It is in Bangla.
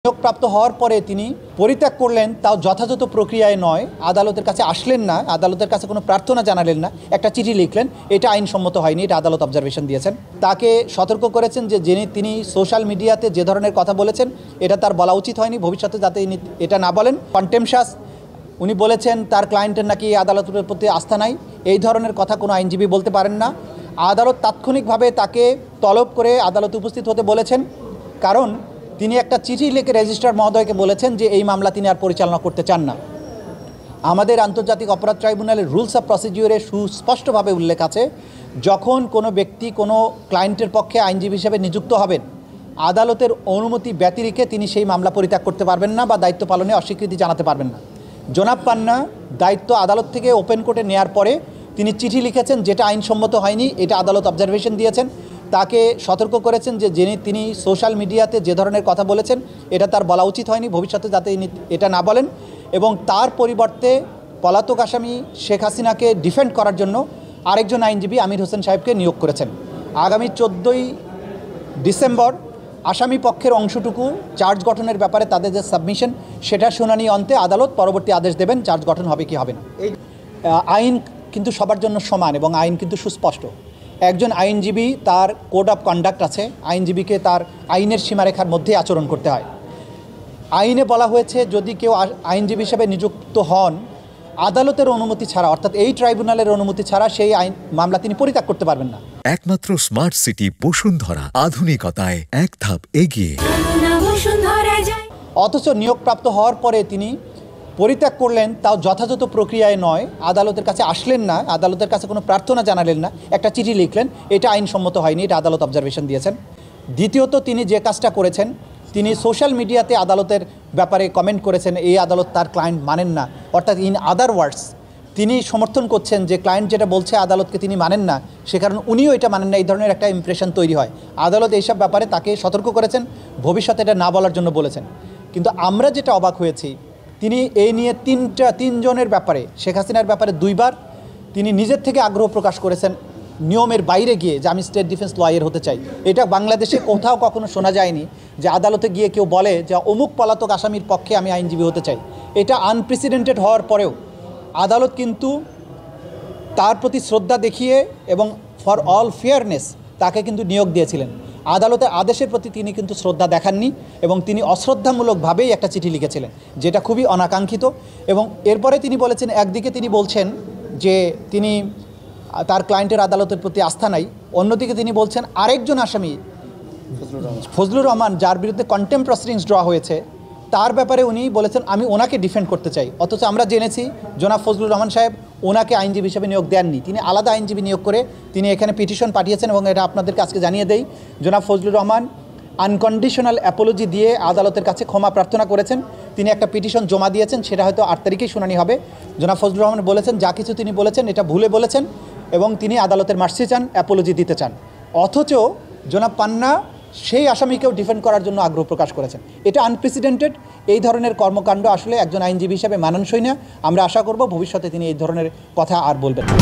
নিয়োগপ্রাপ্ত হওয়ার পরে তিনি পরিত্যাগ করলেন, তাও যথাযথ প্রক্রিয়ায় নয়, আদালতের কাছে আসলেন না, আদালতের কাছে কোনো প্রার্থনা জানালেন না, একটা চিঠি লিখলেন। এটা আইনসম্মত হয়নি, এটা আদালত অবজারভেশন দিয়েছেন। তাকে সতর্ক করেছেন যে তিনি সোশ্যাল মিডিয়াতে যে ধরনের কথা বলেছেন এটা তার বলা উচিত হয়নি, ভবিষ্যতে যাতে এটা না বলেন। কন্টেমশাস উনি বলেছেন তার ক্লায়েন্টের নাকি আদালতের প্রতি আস্থা নাই, এই ধরনের কথা কোনো আইনজীবী বলতে পারেন না। আদালত তাৎক্ষণিকভাবে তাকে তলব করে আদালতে উপস্থিত হতে বলেছেন, কারণ তিনি একটা চিঠি লিখে রেজিস্ট্রার মহোদয়কে বলেছেন যে এই মামলা তিনি আর পরিচালনা করতে চান না। আমাদের আন্তর্জাতিক অপরাধ ট্রাইব্যুনালের রুলস অফ প্রসিডিউরে সুস্পষ্টভাবে উল্লেখ আছে, যখন কোনো ব্যক্তি কোনো ক্লায়েন্টের পক্ষে আইনজীবী হিসেবে নিযুক্ত হবেন, আদালতের অনুমতি ব্যতিরেকে তিনি সেই মামলা পরিত্যাগ করতে পারবেন না বা দায়িত্ব পালনে অস্বীকৃতি জানাতে পারবেন না। জনাব পান্না দায়িত্ব আদালত থেকে ওপেন কোর্টে নেয়ার পরে তিনি চিঠি লিখেছেন, যেটা আইনসম্মত হয়নি, এটা আদালত অবজারভেশন দিয়েছেন। তাকে সতর্ক করেছেন যে তিনি সোশ্যাল মিডিয়াতে যে ধরনের কথা বলেছেন এটা তার বলা উচিত হয়নি, ভবিষ্যতে যাতে এটা না বলেন। এবং তার পরিবর্তে পলাতক আসামি শেখ হাসিনাকে ডিফেন্ড করার জন্য আরেকজন আইনজীবী আমির হোসেন সাহেবকে নিয়োগ করেছেন। আগামী 14ই ডিসেম্বর আসামি পক্ষের অংশটুকু চার্জ গঠনের ব্যাপারে তাদের যে সাবমিশন, সেটা শুনানি অন্তে আদালত পরবর্তী আদেশ দেবেন চার্জ গঠন হবে কি হবে না। এই আইন কিন্তু সবার জন্য সমান এবং আইন কিন্তু সুস্পষ্ট। একজন আইনজীবী তার কোড অফ কন্ডাক্ট আছে, আইনজীবীকে তার আইনের সীমারেখার মধ্যে আচরণ করতে হয়। আইনে বলা হয়েছে যদি কেউ আইনজীবী হিসেবে নিযুক্ত হন আদালতের অনুমতি ছাড়া, অর্থাৎ এই ট্রাইব্যুনালের অনুমতি ছাড়া, সেই আইন মামলা তিনি পরিত্যাগ করতে পারবেন না। একমাত্র স্মার্ট সিটি বসুন্ধরা, আধুনিকতায় এক ধাপ এগিয়ে। অথচ নিয়োগপ্রাপ্ত হওয়ার পরে তিনি পরিত্যাগ করলেন, তাও যথাযথ প্রক্রিয়ায় নয়, আদালতের কাছে আসলেন না, আদালতের কাছে কোনো প্রার্থনা জানালেন না, একটা চিঠি লিখলেন। এটা আইনসম্মত হয়নি, এটা আদালত অবজারভেশন দিয়েছেন। দ্বিতীয়ত তিনি যে কাজটা করেছেন, তিনি সোশ্যাল মিডিয়াতে আদালতের ব্যাপারে কমেন্ট করেছেন এই আদালত তার ক্লায়েন্ট মানেন না, অর্থাৎ ইন আদার ওয়ার্ডস তিনি সমর্থন করছেন যে ক্লায়েন্ট যেটা বলছে আদালতকে তিনি মানেন না, সে কারণে উনিও এটা মানেন না, এই ধরনের একটা ইমপ্রেশন তৈরি হয়। আদালত এইসব ব্যাপারে তাকে সতর্ক করেছেন, ভবিষ্যতে এটা না বলার জন্য বলেছেন। কিন্তু আমরা যেটা অবাক হয়েছি, তিনি এই নিয়ে তিনজনের ব্যাপারে, শেখ হাসিনার ব্যাপারে 2বার তিনি নিজের থেকে আগ্রহ প্রকাশ করেছেন নিয়মের বাইরে গিয়ে, যে আমি স্টেট ডিফেন্স লয়ার হতে চাই। এটা বাংলাদেশে কোথাও কখনো শোনা যায়নি যে আদালতে গিয়ে কেউ বলে যে অমুক পলাতক আসামির পক্ষে আমি আইনজীবী হতে চাই। এটা আনপ্রেসিডেন্টেড হওয়ার পরেও আদালত কিন্তু তার প্রতি শ্রদ্ধা দেখিয়ে এবং ফর অল ফেয়ারনেস তাকে কিন্তু নিয়োগ দিয়েছিলেন। আদালতের আদেশের প্রতি তিনি কিন্তু শ্রদ্ধা দেখাননি এবং তিনি অশ্রদ্ধামূলকভাবেই একটা চিঠি লিখেছিলেন, যেটা খুবই অনাকাঙ্ক্ষিত। এবং এরপরে তিনি বলেছেন, একদিকে তিনি বলছেন যে তিনি তার ক্লায়েন্টের আদালতের প্রতি আস্থা নাই, অন্যদিকে তিনি বলছেন আরেকজন আসামি ফজলুর রহমান, যার বিরুদ্ধে কন্টেম্প প্রসিডিংস ড্র হয়েছে, তার ব্যাপারে উনি বলেছেন আমি ওনাকে ডিফেন্ড করতে চাই। অথচ আমরা জেনেছি জনাব ফজলুর রহমান সাহেব ওনাকে আইনজীবী হিসেবে নিয়োগ দেননি, তিনি আলাদা আইনজীবী নিয়োগ করে তিনি এখানে পিটিশন পাঠিয়েছেন। এবং এটা আপনাদেরকে আজকে জানিয়ে দেই, জনাব ফজলুর রহমান আনকন্ডিশনাল অ্যাপোলজি দিয়ে আদালতের কাছে ক্ষমা প্রার্থনা করেছেন। তিনি একটা পিটিশন জমা দিয়েছেন, সেটা হয়তো 8 তারিখেই শুনানি হবে। জনাব ফজলুর রহমান বলেছেন যা কিছু তিনি বলেছেন এটা ভুলে বলেছেন এবং তিনি আদালতের মার্সি চান, অ্যাপোলজি দিতে চান। অথচ জনাব পান্না সেই আসামিকেও ডিফেন্ড করার জন্য আগ্রহ প্রকাশ করেছেন। এটা আনপ্রেসিডেন্টেড। এই ধরনের কর্মকাণ্ড আসলে একজন আইনজীবী হিসাবে মানানসই না। আমরা আশা করব ভবিষ্যতে তিনি এই ধরনের কথা আর বলবেন না।